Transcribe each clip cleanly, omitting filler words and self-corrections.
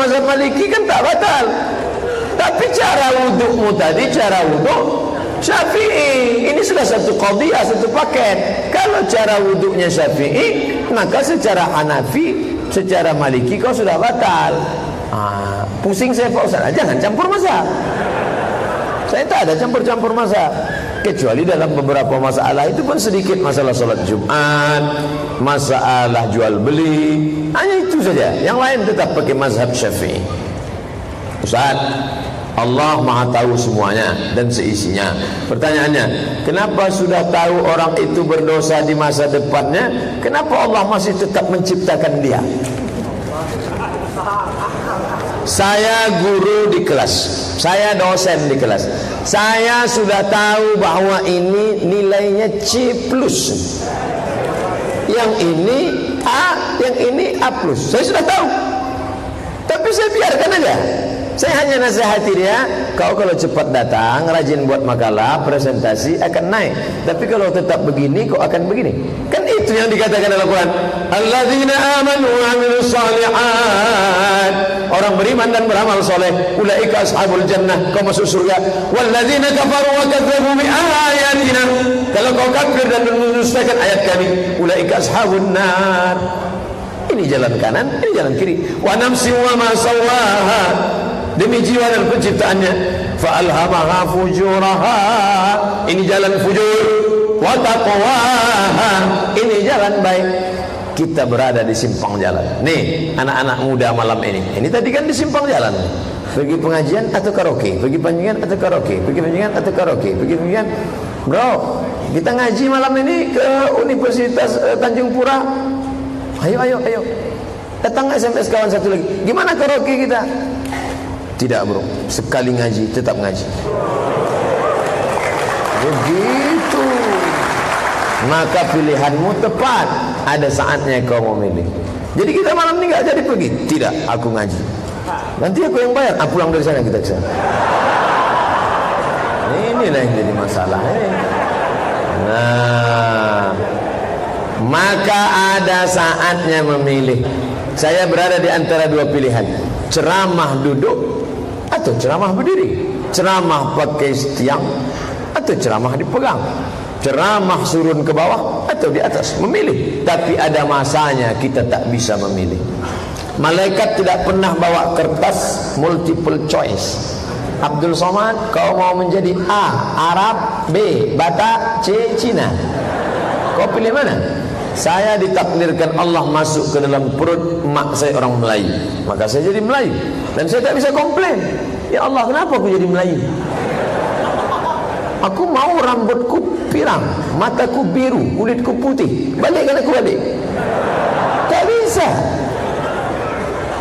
mazhab Maliki kan tak batal. Tapi cara wudukmu tadi, cara wuduk Syafi'i. Ini sudah satu qadiyah, satu paket. Kalau cara wuduknya Syafi'i, maka secara Hanafi, secara Maliki kau sudah batal. Pusing saya Pak Ustaz, jangan campur mazhab. Saya tak ada campur-campur mazhab, kecuali dalam beberapa masalah. Itu pun sedikit, masalah sholat Jumat, masalah jual beli, hanya itu saja. Yang lain tetap pakai mazhab Syafi'i. Ustaz, Allah Maha tahu semuanya dan seisinya. Pertanyaannya, kenapa sudah tahu orang itu berdosa di masa depannya, kenapa Allah masih tetap menciptakan dia? Saya guru di kelas, saya dosen di kelas, saya sudah tahu bahwa ini nilainya C+, yang ini A, yang ini A+. Saya sudah tahu, tapi saya biarkan aja. Saya hanya nasihati dia, kau kalau cepat datang, rajin buat makalah, presentasi, akan naik. Tapi kalau tetap begini, kau akan begini. Kan itu yang dikatakan dalam Quran, alladzina amanu wa amilus shalihat. Orang beriman dan beramal soleh, ulaika ashabul jannah, kau masuk surga. Walladzina kafaru wa kadzdzabu bi ayatina. Kalau kau kafir dan mendustakan ayat kami, ulaika ashabun nar. Ini jalan kanan, ini jalan kiri. Wa nafsi wa ma sawaha. Demi jiwa dan penciptaannya, fa'alhamaha fujuraha. Ini jalan fujur, wa taqwaha. Ini jalan baik. Kita berada di simpang jalan. Nih, anak-anak muda malam ini tadi kan di simpang jalan. Pergi pengajian atau karaoke, pergi pengajian atau karaoke, pergi pengajian atau karaoke, pergi pengajian. Bro, kita ngaji malam ini ke Universitas Tanjung Pura. Ayo. Datang SMS kawan satu lagi. Gimana karaoke kita? Tidak bro, sekali ngaji tetap ngaji. Begitu. Maka pilihanmu tepat. Ada saatnya kau memilih. Jadi kita malam ini gak jadi pergi. Tidak, aku ngaji. Nanti aku yang bayar. Pulang dari sana kita ke sana. Inilah yang jadi masalah ini. Nah, maka ada saatnya memilih. Saya berada di antara dua pilihan, ceramah duduk atau ceramah berdiri, ceramah pakai tiang atau ceramah dipegang, ceramah surun ke bawah atau di atas. Memilih. Tapi ada masanya kita tak bisa memilih. Malaikat tidak pernah bawa kertas multiple choice. Abdul Somad, kau mau menjadi A, Arab, B, Batak, C, Cina. Kau pilih mana? Saya ditakdirkan Allah masuk ke dalam perut mak saya orang Melayu, maka saya jadi Melayu. Dan saya tak bisa komplain. Ya Allah, kenapa aku jadi Melayu? Aku mau rambutku pirang, mataku biru, kulitku putih. Balikkan aku balik. Tak bisa.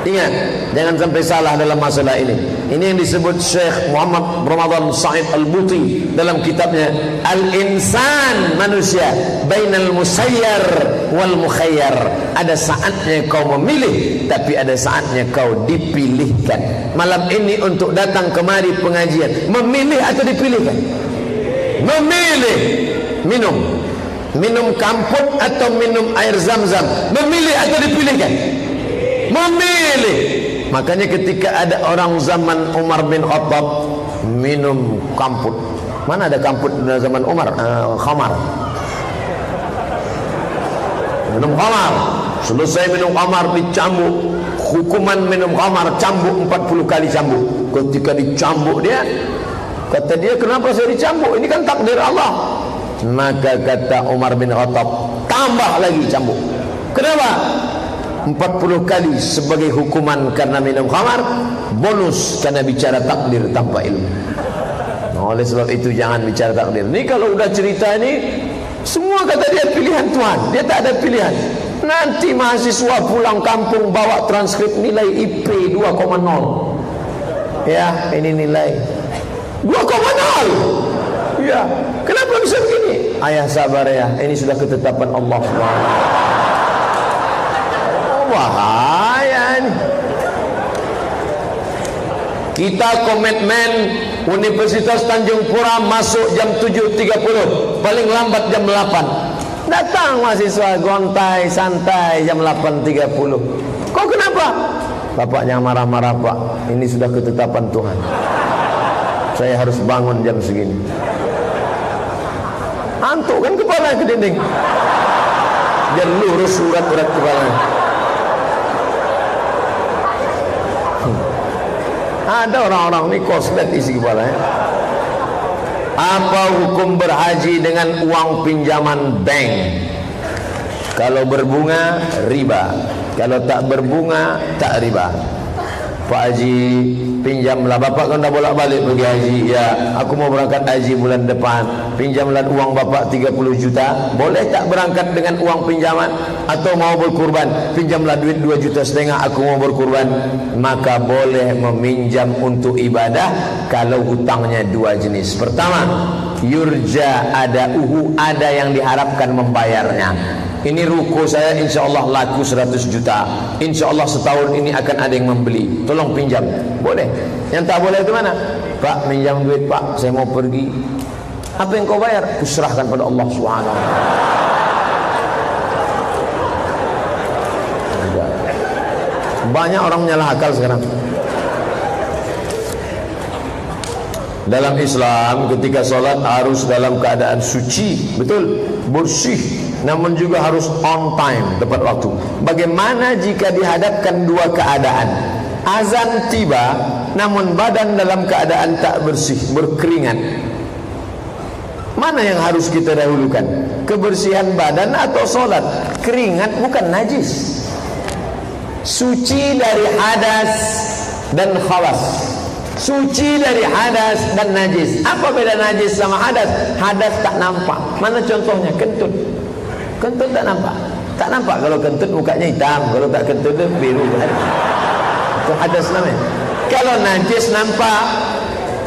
Ingat, jangan sampai salah dalam masalah ini. Ini yang disebut Syekh Muhammad Ramadan Sa'id Al-Buti dalam kitabnya Al-Insan, manusia bainal musayyar wal mukhayyar. Ada saatnya kau memilih, tapi ada saatnya kau dipilihkan. Malam ini untuk datang kemari pengajian, memilih atau dipilihkan? Memilih. Minum kamput atau minum air zam-zam, memilih atau dipilihkan? Memilih. Makanya ketika ada orang zaman Umar bin Khattab minum kamput. Mana ada kamput dalam zaman Umar? Khamar. Minum khamar. Selesai minum khamar dicambuk. Hukuman minum khamar cambuk 40 kali cambuk. Ketika dicambuk dia, kata dia, kenapa saya dicambuk? Ini kan takdir Allah. Maka kata Umar bin Khattab, tambah lagi cambuk. Kenapa? 40 kali sebagai hukuman karena minum khamar, bonus karena bicara takdir tanpa ilmu. Oleh sebab itu jangan bicara takdir. Ini kalau udah cerita ini, semua kata dia pilihan Tuhan. Dia tak ada pilihan. Nanti mahasiswa pulang kampung bawa transkrip nilai IP 2,0. Ya, ini nilai 2,0. Ya, kenapa bisa begini? Ayah sabar ya, ini sudah ketetapan Allah SWT. Bahaya ini. Kita komitmen Universitas Tanjung Pura masuk jam 7.30, paling lambat jam 8. Datang mahasiswa gontai santai jam 8.30. Kok kenapa? Bapak jangan marah-marah Pak, ini sudah ketetapan Tuhan. Saya harus bangun jam segini. Antuk kan kepala ke dinding. Biar lurus urat-urat kepala. Ada orang-orang ini koslet isi kepala ya. Apa hukum berhaji dengan uang pinjaman bank? Kalau berbunga riba, kalau tak berbunga tak riba. Pak Haji, pinjamlah, bapak kan dah bolak-balik pergi haji. Ya, aku mau berangkat haji bulan depan, pinjamlah uang bapak 30 juta. Boleh tak berangkat dengan uang pinjaman? Atau mau berkurban, pinjamlah duit 2,5 juta, aku mau berkurban. Maka boleh meminjam untuk ibadah kalau hutangnya dua jenis. Pertama, yurja ada ada yang diharapkan membayarnya. Ini ruko saya insya Allah laku 100 juta, insya Allah setahun ini akan ada yang membeli, tolong pinjam. Boleh. Yang tak boleh itu mana? Pak, minjam duit Pak, saya mau pergi. Apa yang kau bayar? Kuserahkan pada Allah SWT. Banyak orang menyalah akal sekarang. Dalam Islam ketika sholat harus dalam keadaan suci, betul, bersih, namun juga harus on time, tepat waktu. Bagaimana jika dihadapkan dua keadaan? Azan tiba, namun badan dalam keadaan tak bersih, berkeringat. Mana yang harus kita dahulukan? Kebersihan badan atau sholat? Keringat bukan najis. Suci dari hadas dan khawas. Suci dari hadas dan najis. Apa beda najis sama hadas? Hadas tak nampak. Mana contohnya? Kentut. Kentut tak nampak. Tak nampak kalau kentut mukanya hitam, kalau tak kentut itu biru. Itu hadas namanya. Kalau najis nampak.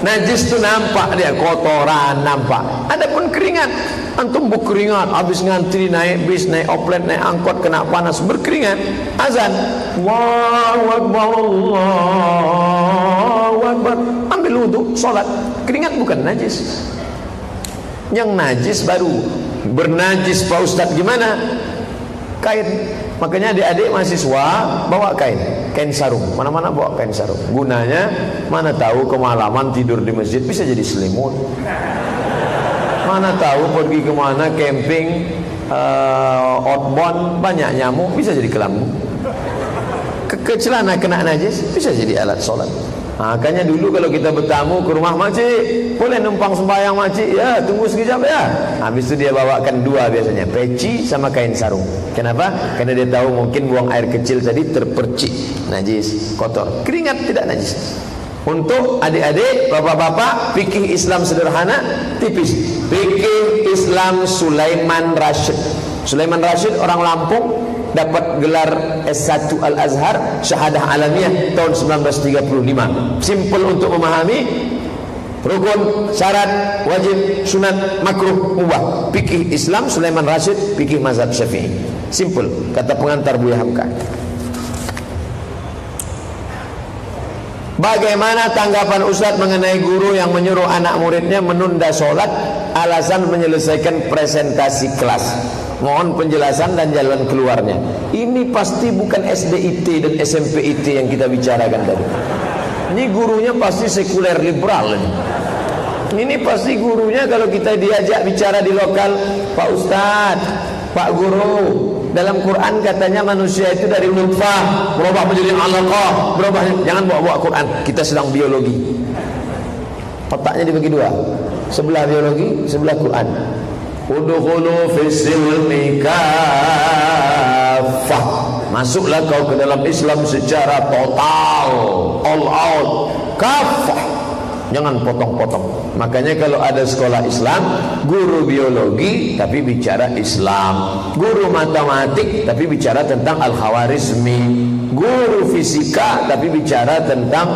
Najis itu nampak dia, kotoran nampak. Adapun keringat, antum berkeringat, habis ngantri naik bis, naik oplet, naik angkot, kena panas, berkeringat. Azan, Allahu Akbar, Allahu Akbar. Ambil wudu, sholat. Keringat bukan najis. Yang najis baru bernajis Pak Ustadz gimana? Kain. Makanya adik-adik mahasiswa bawa kain sarung. Mana-mana bawa kain sarung. Gunanya mana tahu kemalaman tidur di masjid bisa jadi selimut. Mana tahu pergi kemana camping outbound banyak nyamuk bisa jadi kelambu. Celana kena najis bisa jadi alat sholat. Makanya dulu kalau kita bertamu ke rumah makcik, boleh numpang sembahyang makcik? Ya, tunggu sekejap ya. Habis itu dia bawakan dua biasanya, peci sama kain sarung. Kenapa? Karena dia tahu mungkin buang air kecil tadi terpercik, najis, kotor. Keringat tidak najis. Untuk adik-adik, bapak-bapak, fikih Islam sederhana, tipis. Fikih Islam Sulaiman Rashid. Sulaiman Rashid orang Lampung, dapat gelar S1 Al-Azhar, syahadah alamiah tahun 1935. Simple untuk memahami, rukun, syarat, wajib, sunat, makruh, mubah. Fikih Islam Sulaiman Rashid, fikih mazhab Syafi'i. Simple, kata pengantar Buya Hamka. Bagaimana tanggapan Ustadz mengenai guru yang menyuruh anak muridnya menunda sholat alasan menyelesaikan presentasi kelas? Mohon penjelasan dan jalan keluarnya. Ini pasti bukan SDIT dan SMPIT yang kita bicarakan tadi. Ini gurunya pasti sekuler liberal ini. Ini pasti gurunya kalau kita diajak bicara di lokal, Pak Ustadz, Pak Guru, dalam Quran katanya manusia itu dari nutfah berubah menjadi alaqah, berubah. Jangan bawa-bawa Quran, kita sedang biologi. Otaknya dibagi dua, sebelah biologi, sebelah Quran. Udkhulu fis-silmi kaffah. Masuklah kau ke dalam Islam secara total, all out, kaffah. Jangan potong-potong. Makanya kalau ada sekolah Islam, guru biologi tapi bicara Islam, guru matematik tapi bicara tentang Al-Khawarizmi, guru fisika tapi bicara tentang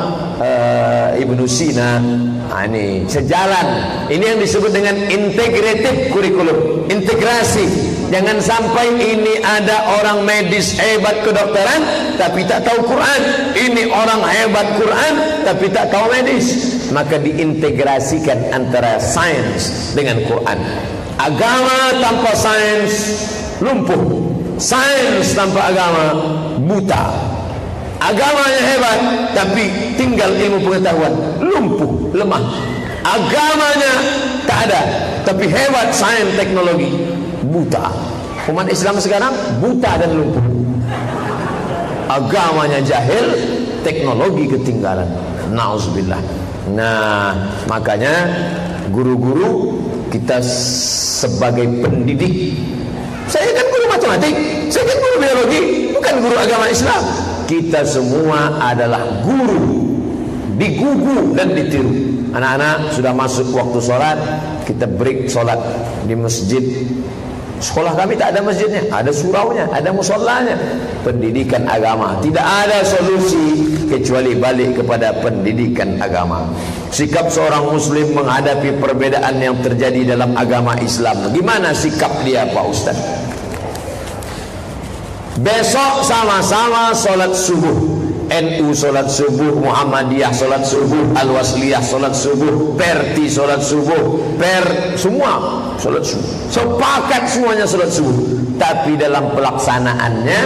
Ibnu Sina. Nah, ini sejalan. Ini yang disebut dengan integrated kurikulum, integrasi. Jangan sampai ini ada orang medis hebat kedokteran tapi tak tahu Quran, ini orang hebat Quran tapi tak tahu medis. Maka diintegrasikan antara sains dengan Quran. Agama tanpa sains lumpuh, sains tanpa agama buta. Agamanya hebat, tapi tinggal ilmu pengetahuan, lumpuh, lemah. Agamanya tak ada, tapi hebat sains teknologi, buta. Umat Islam sekarang buta dan lumpuh. Agamanya jahil, teknologi ketinggalan. Nauzubillah. Nah, makanya guru-guru kita sebagai pendidik, saya kan guru matematik, saya kan guru biologi, bukan guru agama Islam. Kita semua adalah guru, digugu dan ditiru. Anak-anak sudah masuk waktu sholat, kita break sholat di masjid. Sekolah kami tak ada masjidnya, ada suraunya, ada musallanya. Pendidikan agama, tidak ada solusi kecuali balik kepada pendidikan agama. Sikap seorang muslim menghadapi perbedaan yang terjadi dalam agama Islam, gimana sikap dia Pak Ustaz? Besok sama-sama sholat subuh, NU sholat subuh, Muhammadiyah sholat subuh, Al-Wasliyah sholat subuh, Perti sholat subuh, semua sholat subuh, sepakat semuanya sholat subuh. Tapi dalam pelaksanaannya,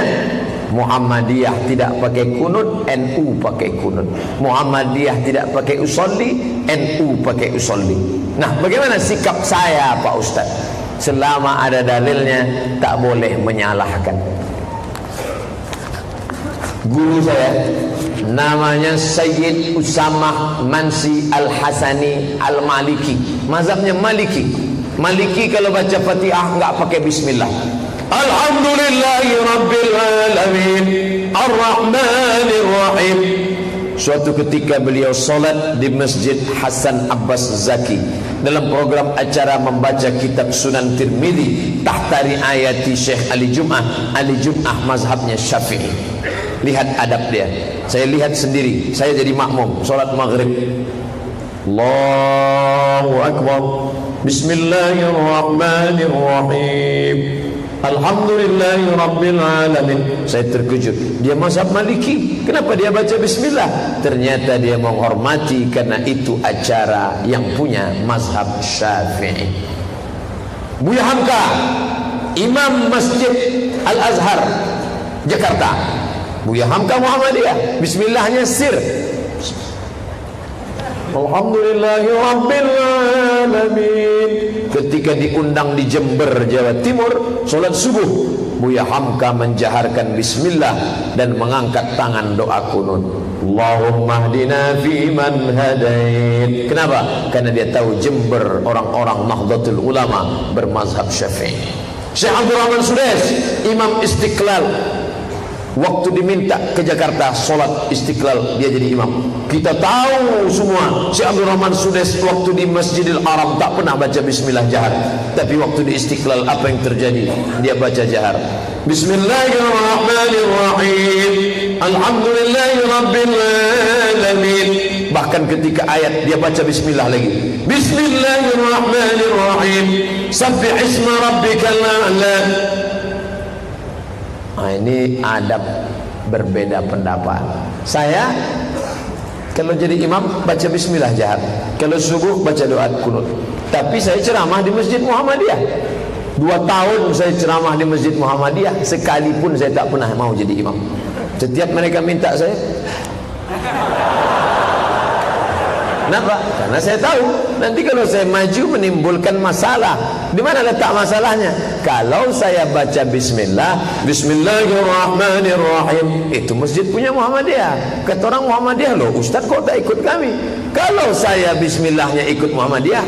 Muhammadiyah tidak pakai kunut, NU pakai kunut. Muhammadiyah tidak pakai usolli, NU pakai usolli. Nah, bagaimana sikap saya Pak Ustaz? Selama ada dalilnya, tak boleh menyalahkan. Guru saya namanya Sayyid Usamah Mansi Al-Hasani Al-Maliki, mazhabnya Maliki. Maliki kalau baca Fatihah enggak pakai bismillah. Alhamdulillahi Rabbil Alamin Ar-Rahmanir Rahim. Suatu ketika beliau solat di Masjid Hasan Abbas Zaki dalam program acara membaca kitab Sunan Tirmidzi tahtari ayati Syekh Ali Jum'ah. Ali Jum'ah mazhabnya Syafi'i. Lihat adab dia. Saya lihat sendiri, saya jadi makmum solat maghrib. Allahu Akbar. Bismillahirrahmanirrahim. Alhamdulillahi Rabbil Alamin. Saya terkejut, dia mazhab Maliki, kenapa dia baca bismillah? Ternyata dia menghormati karena itu acara yang punya mazhab Syafi'i. Buya Hamka, Imam Masjid Al-Azhar Jakarta, Buya Hamka Muhammadiyah, bismillahnya sir. Alhamdulillahi Rabbil Alamin. Ketika diundang di Jember, Jawa Timur, solat subuh, Buya Hamka menjaharkan bismillah dan mengangkat tangan doa kunut. Allahumma hdina fi man hadait. Kenapa? Karena dia tahu Jember orang-orang Nahdlatul Ulama bermazhab Syafi'i. Syekh Abdul Rahman Sudes, Imam Istiqlal, waktu diminta ke Jakarta solat Istiqlal, dia jadi imam. Kita tahu semua Syekh Abdul Rahman Sudes waktu di Masjidil Haram tak pernah baca bismillah jahar, tapi waktu di Istiqlal apa yang terjadi? Dia baca jahar. Bismillahirrahmanirrahim. Alhamdulillahi Rabbil Alamin. Bahkan ketika ayat dia baca bismillah lagi. Bismillahirrahmanirrahim. Sabbih isma rabbikal a'la. Nah, ini adab berbeda pendapat. Saya kalau jadi imam baca bismillah jahar, kalau subuh baca doa kunut. Tapi saya ceramah di Masjid Muhammadiyah. 2 tahun saya ceramah di Masjid Muhammadiyah, sekalipun saya tak pernah mau jadi imam. Setiap mereka minta saya. Kenapa? Karena saya tahu nanti kalau saya maju menimbulkan masalah. Di mana letak masalahnya? Kalau saya baca bismillah, Bismillahirrahmanirrahim, itu masjid punya Muhammadiyah. Kata orang Muhammadiyah, loh Ustaz kok tak ikut kami? Kalau saya bismillahnya ikut Muhammadiyah,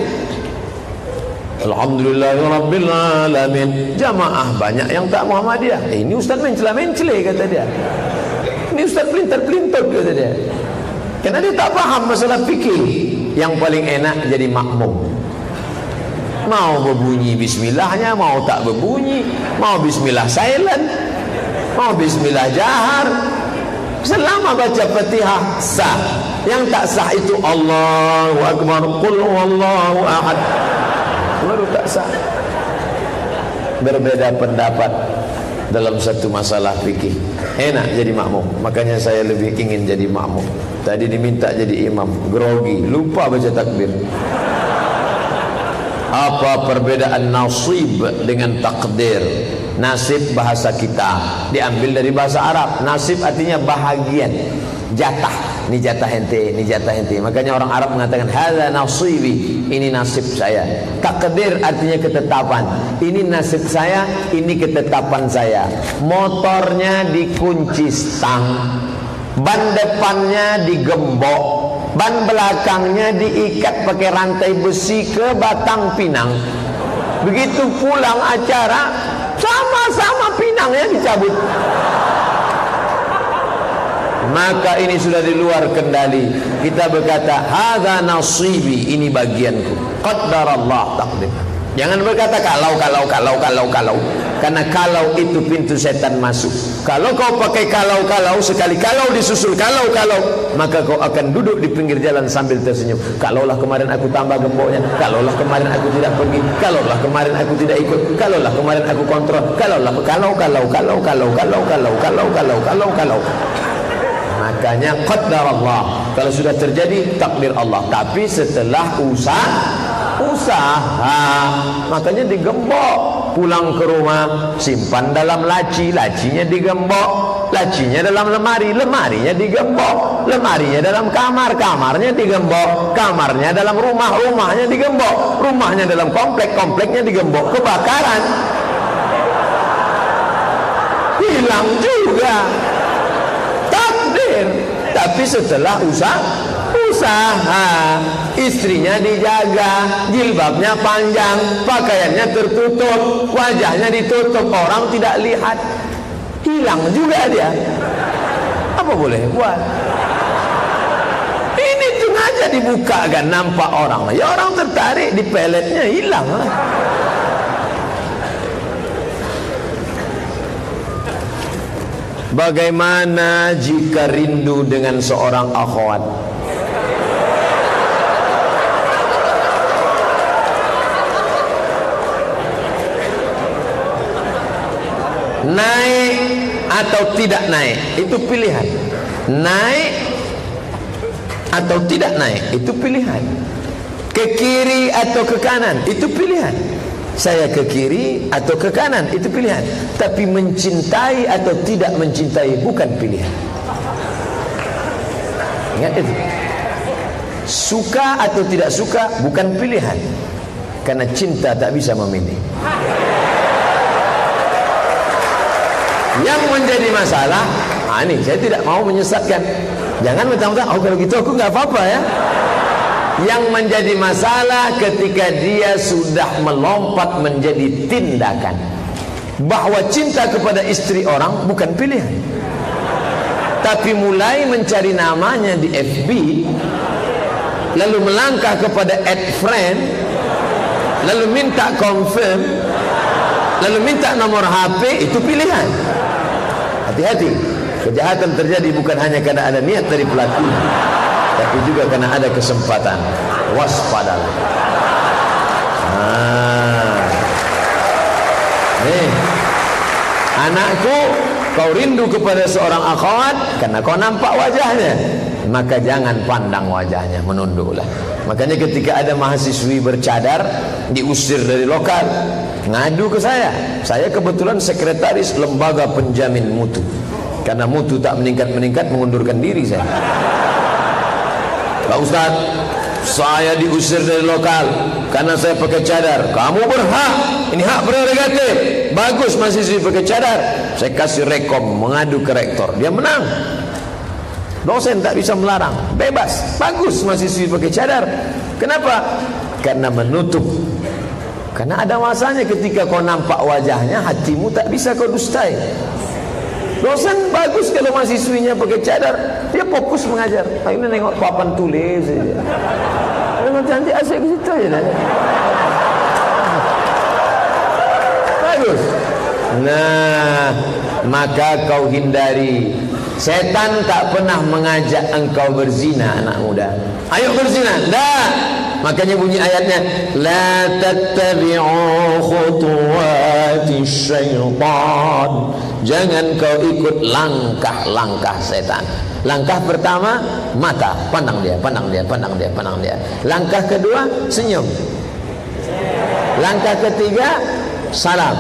Alhamdulillahirabbil alamin. Jamaah banyak yang tak Muhammadiyah. Ini Ustaz mencela-mencela kata dia. Ini Ustaz pelintar-pelintar kata dia. Karena dia tak paham masalah fikih. Yang paling enak jadi makmum. Mau berbunyi bismillahnya, mau tak berbunyi, mau bismillah silent, mau bismillah jahar, selama baca Fatihah sah. Yang tak sah itu Allahu Akbar, qul huwallahu ahad, baru tak sah. Berbeda pendapat dalam satu masalah fikih. Enak jadi makmum, makanya saya lebih ingin jadi makmum. Tadi diminta jadi imam, grogi, lupa baca takbir. Apa perbedaan nasib dengan takdir? Nasib bahasa kita diambil dari bahasa Arab. Nasib artinya bahagian, jatah. Ini jatah ente, ini jatah ente. Makanya orang Arab mengatakan hadza nasibi, ini nasib saya. Takdir artinya ketetapan. Ini nasib saya, ini ketetapan saya. Motornya dikunci stang, ban depannya digembok, ban belakangnya diikat pakai rantai besi ke Batang Pinang. Begitu pulang acara, sama-sama pinangnya dicabut. Maka ini sudah di luar kendali. Kita berkata hadza nasibi, ini bagianku. Qaddarallah takdir. Jangan berkata kalau. Karena kalau itu pintu setan masuk. Kalau kau pakai kalau sekali kalau disusul kalau maka kau akan duduk di pinggir jalan sambil tersenyum. Kalaulah kemarin aku tambah gemboknya, kalaulah kemarin aku tidak pergi, kalaulah kemarin aku tidak ikut, kalaulah kemarin aku kontrol, kalaulah kalau. Makanya qaddarallah, kalau sudah terjadi takdir Allah. Tapi setelah usaha, makanya digembok. Pulang ke rumah, simpan dalam laci, lacinya digembok, lacinya dalam lemari, lemarinya digembok, lemarinya dalam kamar, kamarnya digembok, kamarnya dalam rumah, rumahnya digembok, rumahnya dalam komplek, kompleknya digembok. Kebakaran, hilang juga takdir. Tapi setelah usaha, istrinya dijaga, jilbabnya panjang, pakaiannya tertutup, wajahnya ditutup, orang tidak lihat, hilang juga dia. Apa boleh buat? Ini sengaja dibukakan, nampak orang, ya orang tertarik, di peletnya hilang. Bagaimana jika rindu dengan seorang akhwat? Naik atau tidak naik, itu pilihan. Naik atau tidak naik, itu pilihan. Ke kiri atau ke kanan, itu pilihan. Saya ke kiri atau ke kanan, itu pilihan. Tapi mencintai atau tidak mencintai bukan pilihan. Ingat itu. Suka atau tidak suka bukan pilihan. Karena cinta tak bisa memilih. Yang menjadi masalah, ini saya tidak mau menyesatkan. Jangan mentang-mentang, kalau gitu aku nggak apa-apa ya. Yang menjadi masalah ketika dia sudah melompat menjadi tindakan. Bahwa cinta kepada istri orang bukan pilihan. Tapi mulai mencari namanya di FB, lalu melangkah kepada add friend, lalu minta confirm, lalu minta nomor HP, itu pilihan. Hati-hati, kejahatan terjadi bukan hanya karena ada niat dari pelaku, tapi juga karena ada kesempatan. Waspadalah. Nih, anakku, kau rindu kepada seorang akhwat karena kau nampak wajahnya, maka jangan pandang wajahnya, menunduklah. Makanya ketika ada mahasiswi bercadar diusir dari lokal, ngadu ke saya. Saya kebetulan sekretaris lembaga penjamin mutu. Karena mutu tak meningkat-meningkat, mengundurkan diri saya. Pak Ustaz, saya diusir dari lokal karena saya pakai cadar. Kamu berhak, ini hak prerogatif. Bagus mahasiswi pakai cadar. Saya kasih rekom, mengadu ke rektor. Dia menang. Dosen tak bisa melarang, bebas. Bagus mahasiswi pakai cadar. Kenapa? Karena menutup. Karena ada masanya ketika kau nampak wajahnya, hatimu tak bisa kau dustai. Dosen bagus kalau mahasiswinya pakai cadar, dia fokus mengajar. Ini nengok papan tulis saja. Memang cantik, asik ke situ aja. Bagus. Nah, maka kau hindari. Setan tak pernah mengajak engkau berzina, anak muda. Ayo berzina, dah. Makanya bunyi ayatnya, la tattabi'u khutuwati syaitan. Jangan kau ikut langkah-langkah setan. Langkah pertama, mata, pandang dia, pandang dia, pandang dia, pandang dia. Langkah kedua, senyum. Langkah ketiga, salam.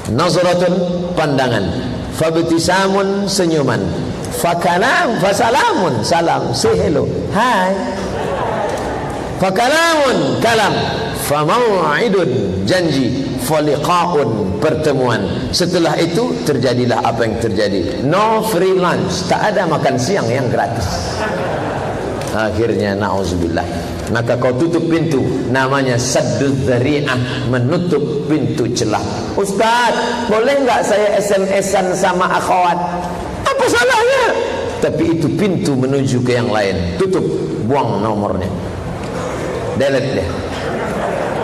Nazratun, pandangan. Fabtisamun, senyuman. Fakalam, fasalamun, salam, say hello, hai. Fakalamun, kalam. Famau'idun, janji. Faliqa'un, pertemuan. Setelah itu terjadilah apa yang terjadi. No free lunch, tak ada makan siang yang gratis. Akhirnya na'udzubillah, maka kau tutup pintu, namanya saddud dzari'ah, menutup pintu celah. Ustaz, boleh enggak saya SMS-an sama akhwat? Apa salahnya? Tapi itu pintu menuju ke yang lain. Tutup, buang nomornya, delete dia,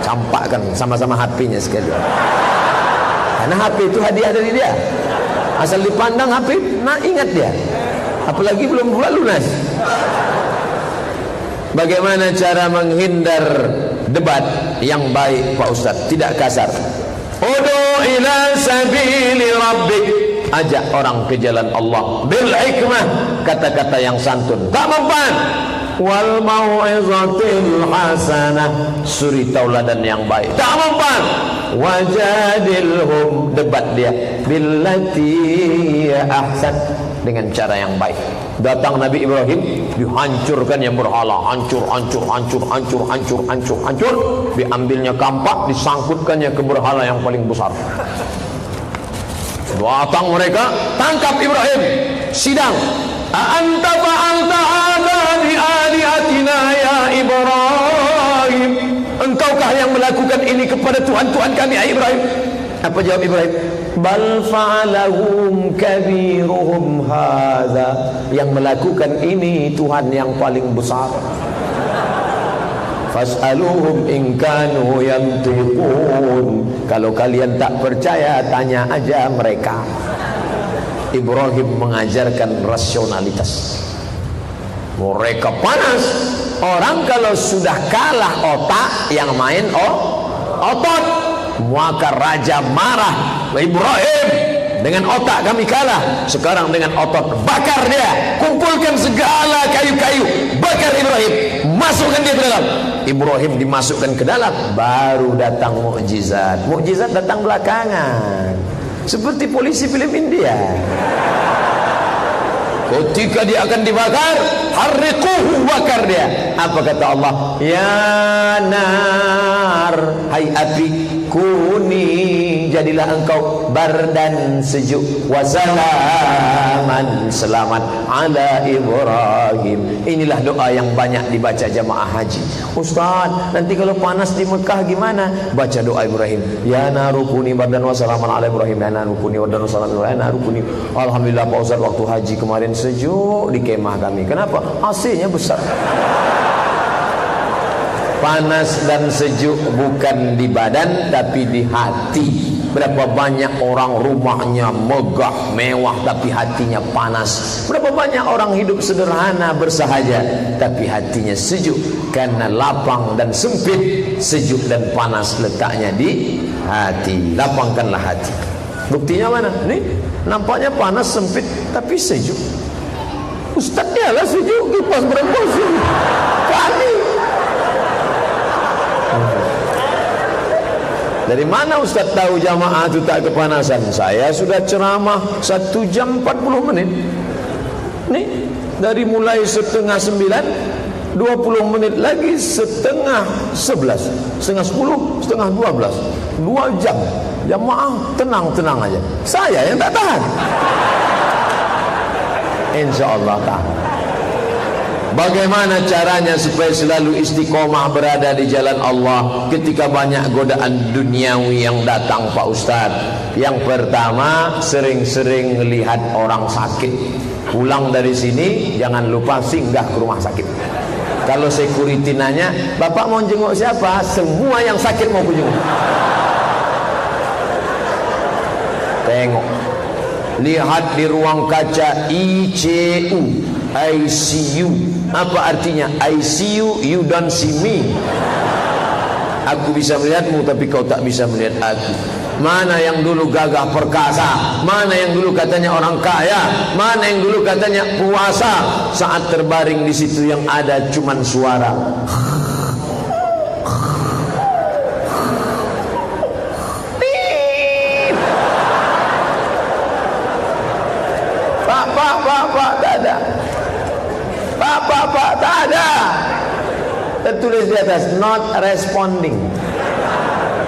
campakkan sama-sama HP-nya sekali. Karena HP itu hadiah dari dia. Asal dipandang HP, nah ingat dia. Apalagi belum pula lunas. Bagaimana cara menghindar debat yang baik Pak Ustaz? Tidak kasar. Udu ila sabili rabbik, ajak orang ke jalan Allah. Bil hikmah, kata-kata yang santun, tak mempan. Wal mau'izatil hasanah, suri tauladan yang baik, tak mempan. Wajadilhum, debat dia. Billati ahsan, dengan cara yang baik. Datang Nabi Ibrahim, dihancurkan yang berhala, hancur. Diambilnya kampak, disangkutkannya ke berhala yang paling besar. Datang mereka, tangkap Ibrahim, sidang. Anta fa'alta hadza bi alihatina ya Ibrahim, engkaukah yang melakukan ini kepada Tuhan-Tuhan kami, ya Ibrahim? Apa jawab Ibrahim? Bal fa'alahum kabiruhum hadza, yang melakukan ini Tuhan yang paling besar. Fas'aluhum in kanu yantiqun, kalau kalian tak percaya tanya aja mereka. Ibrahim mengajarkan rasionalitas. Mereka panas. Orang kalau sudah kalah otak, yang main otot. Maka raja marah. Ibrahim, dengan otak kami kalah, sekarang dengan otot bakar dia. Kumpulkan segala kayu-kayu, bakar Ibrahim, masukkan dia ke dalam. Ibrahim dimasukkan ke dalam, baru datang mukjizat. Mukjizat datang belakangan, seperti polisi film India. Ketika dia akan dibakar, harriquhu, bakar dia. Apa kata Allah? Ya nar, hai api, kuni, jadilah engkau bardan, sejuk, wasalaman, selamat, ala Ibrahim. Inilah doa yang banyak dibaca jamaah haji. Ustaz, nanti kalau panas di Mekah gimana? Baca doa Ibrahim. Ya naru kuni bardan wasalaman ala Ibrahim. Ya naru kuni bardan wasalaman ala naru kuni. Alhamdulillah Pak Ustaz, waktu haji kemarin sejuk di kemah kami. Kenapa? AC-nya besar. Panas dan sejuk bukan di badan tapi di hati. Berapa banyak orang rumahnya megah, mewah, tapi hatinya panas. Berapa banyak orang hidup sederhana, bersahaja, tapi hatinya sejuk. Karena lapang dan sempit, sejuk dan panas letaknya di hati. Lapangkanlah hati. Buktinya mana? Nih, nampaknya panas, sempit, tapi sejuk. Ustaznya lah sejuk, kipas berembus. Kami. Dari mana Ustaz tahu jamaah itu tak kepanasan? Saya sudah ceramah 1 jam 40 menit. Nih, dari mulai setengah 9, 20 menit lagi setengah 11, setengah 10, setengah 12, 2 jam. Jamaah tenang-tenang aja. Saya yang tak tahan. InsyaAllah tahan. Bagaimana caranya supaya selalu istiqomah berada di jalan Allah ketika banyak godaan duniawi yang datang Pak Ustaz? Yang pertama, sering-sering melihat orang sakit. Pulang dari sini jangan lupa singgah ke rumah sakit. Kalau security nanya, Bapak mau jenguk siapa? Semua yang sakit mau jenguk. Tengok, lihat di ruang kaca ICU, ICU. Apa artinya ICU? You don't see me. Aku bisa melihatmu tapi kau tak bisa melihat aku. Mana yang dulu gagah perkasa, mana yang dulu katanya orang kaya, mana yang dulu katanya puasa, saat terbaring di situ yang ada cuman suara. apa-apa, tak ada. Tertulis di atas not responding,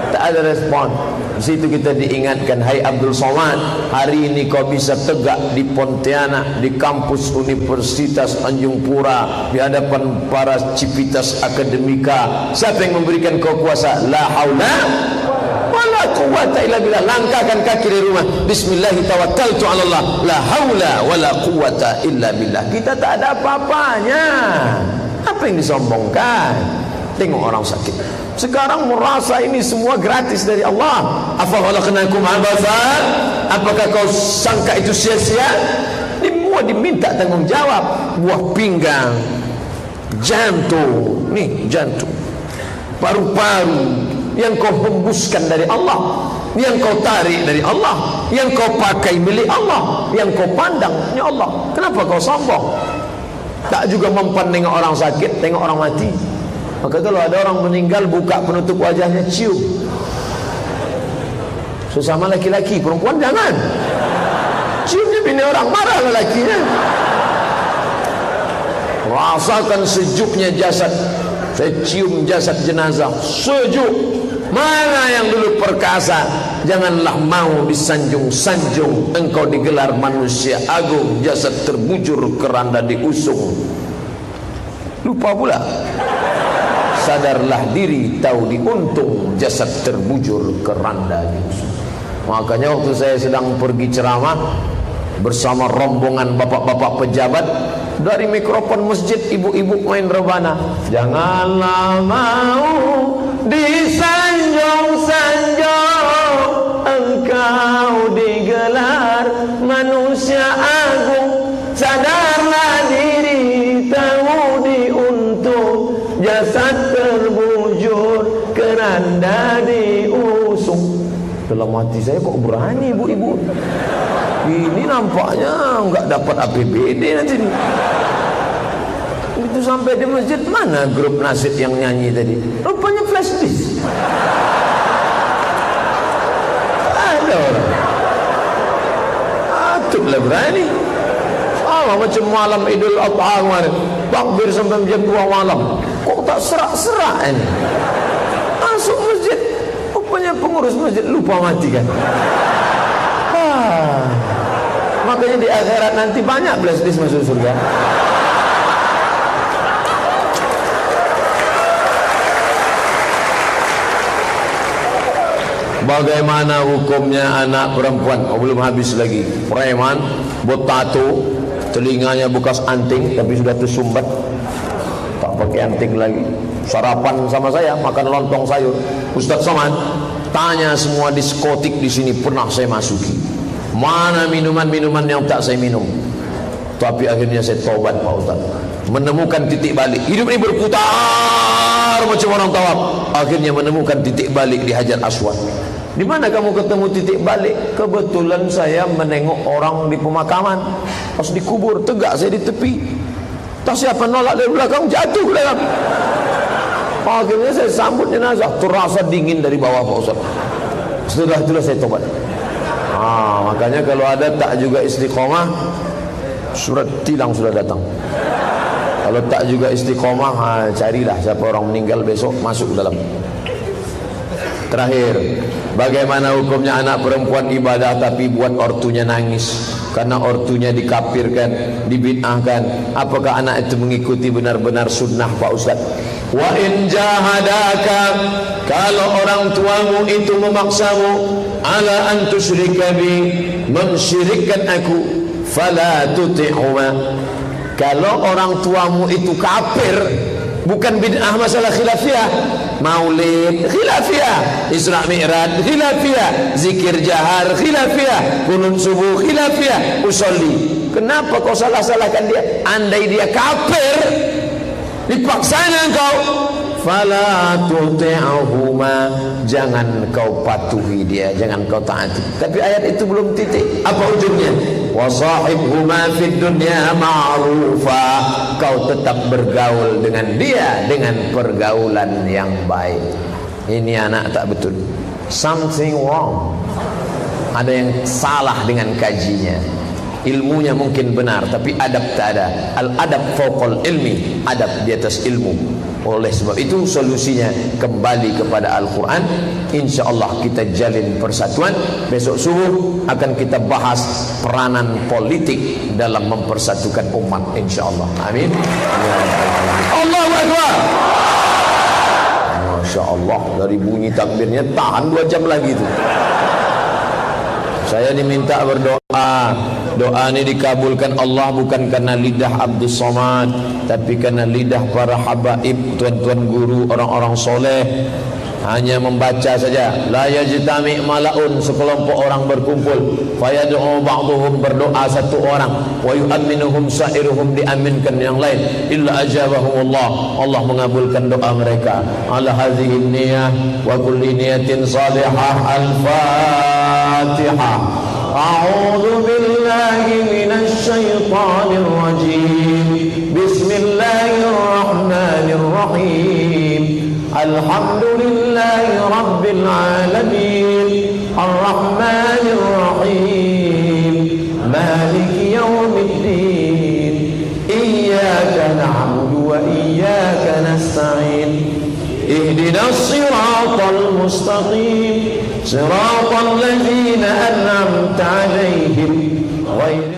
tak ada respon. Di situ kita diingatkan, hai Abdul Somad, hari ini kau bisa tegak di Pontianak, di kampus Universitas Tanjung Pura, di hadapan para civitas akademika. Siapa yang memberikan kau kuasa? La haula wala quwwata illa billah. Langkahkan kaki dari rumah, bismillah tawakkaltu ala Allah, la haula wala quwwata illa billah. Kita tak ada apa-apanya. Apa yang disombongkan? Tengok orang sakit sekarang merasa ini semua gratis dari Allah. Afa khalaqnakum abatha? Apakah kau sangka itu sia-sia? Semua diminta tanggung jawab. Buah pinggang, jantung, nih jantung, paru-paru yang kau hembuskan dari Allah, yang kau tarik dari Allah, yang kau pakai milik Allah, yang kau pandang ini Allah. Kenapa kau sombong? Tak juga mempan tengok orang sakit, tengok orang mati. Maka kalau ada orang meninggal, buka penutup wajahnya, cium. Sesama laki-laki, perempuan jangan. Ciumnya bini orang, marah lelakinya. Rasakan sejuknya jasad. Saya cium jasad jenazah, sejuk. Mana yang dulu perkasa, janganlah mau disanjung-sanjung. Engkau digelar manusia agung, jasad terbujur keranda diusung. Lupa pula. Sadarlah diri, tahu diuntung, jasad terbujur keranda diusung. Makanya waktu saya sedang pergi ceramah bersama rombongan bapak-bapak pejabat, dari mikrofon masjid ibu-ibu main rebana. Janganlah mau disanjung-sanjung, engkau digelar manusia agung. Sadarlah diri, tahu diuntung, jasad terbujur keranda diusung. Dalam hati saya, kok berani ibu-ibu? Ini nampaknya enggak dapat APBD nanti nih. Itu sampai di masjid, mana grup nasib yang nyanyi tadi? Rupanya flash disk. Ada orang. Atutlah berani. Macam malam Idul Adha kemarin, takbir sampai jam 2 malam. Kok tak serak-serak ini? Masuk masjid, rupanya pengurus masjid lupa mati kan. Makanya di akhirat nanti banyak flash disk masuk surga. Bagaimana hukumnya anak perempuan? Belum habis lagi. Preman, buat tato, telinganya bekas anting tapi sudah tersumbat, tak pakai anting lagi. Sarapan sama saya, makan lontong sayur. Ustaz Somad, tanya semua diskotik di sini pernah saya masuki. Mana minuman-minuman yang tak saya minum? Tapi akhirnya saya tobat Pak Ustaz, menemukan titik balik. Hidup ini berputar macam orang tawaf. Akhirnya menemukan titik balik di Hajar Aswad. Di mana kamu ketemu titik balik? Kebetulan saya menengok orang di pemakaman. Pas dikubur, tegak saya di tepi. Tak siapa nolak dari belakang, jatuh ke dalam. Akhirnya saya sambut jenazah, terasa dingin dari bawah Pak Ustaz. Setelah itulah saya tobat. Makanya kalau ada tak juga istiqomah, surat tilang sudah datang. Kalau tak juga istiqomah, carilah siapa orang meninggal besok, masuk dalam. Terakhir, bagaimana hukumnya anak perempuan ibadah tapi buat ortunya nangis karena ortunya dikafirkan, dibid'ahkan? Apakah anak itu mengikuti benar-benar sunnah Pak Ustaz? Wa in jahadaka, kalau orang tuamu itu memaksamu ala an tusyrika bi, mensyirikkan aku, fala tuti'huma. Kalau orang tuamu itu kafir, bukan bid'ah masalah khilafiyah, maulid khilafiyah, Isra Mi'raj khilafiyah, zikir jahar khilafiyah, kunut subuh khilafiyah, usolli. Kenapa kau salah-salahkan dia? Andai dia kafir, dipaksana engkau, fala tuti'huma, jangan kau patuhi dia, jangan kau taati. Tapi ayat itu belum titik. Apa ujungnya? Wa sahibhuma fid dunya ma'rufa, kau tetap bergaul dengan dia dengan pergaulan yang baik. Ini anak tak betul, something wrong, ada yang salah dengan kajinya. ilmunya mungkin benar tapi adab tak ada. Al-adab fawqal ilmi, adab di atas ilmu. Oleh sebab itu solusinya kembali kepada Al-Quran. InsyaAllah kita jalin persatuan. Besok subuh akan kita bahas peranan politik dalam mempersatukan umat, InsyaAllah. Amin. Allahu Akbar. Masya Allah, dari bunyi takbirnya tahan 2 jam lagi itu. Saya diminta berdoa. Doa ini dikabulkan Allah bukan karena lidah Abdul Somad, tapi karena lidah para habaib, tuan-tuan guru, orang-orang soleh. Hanya membaca saja. La yajtami malaun, sekelompok orang berkumpul. Fayad'u ba'duhum, berdoa satu orang. Wa yu'minuhum sa'iruhum, diaminkan yang lain. Illa ajabahumullah, Allah mengabulkan doa mereka. Ala hadhihi niyah wa kulli niyatin salihah. Al-Fatihah. A'udzu billahi minasy syaithanir rajim. Bismillahirrahmanirrahim. Alhamdulillahi rabbil alamin. Arrahmanir rahim. Maliki yaumiddin. Iyyaka na'budu wa iyyaka nasta'in. Ihdinas siratal mustaqim. صراط الذين أنعمت عليهم غير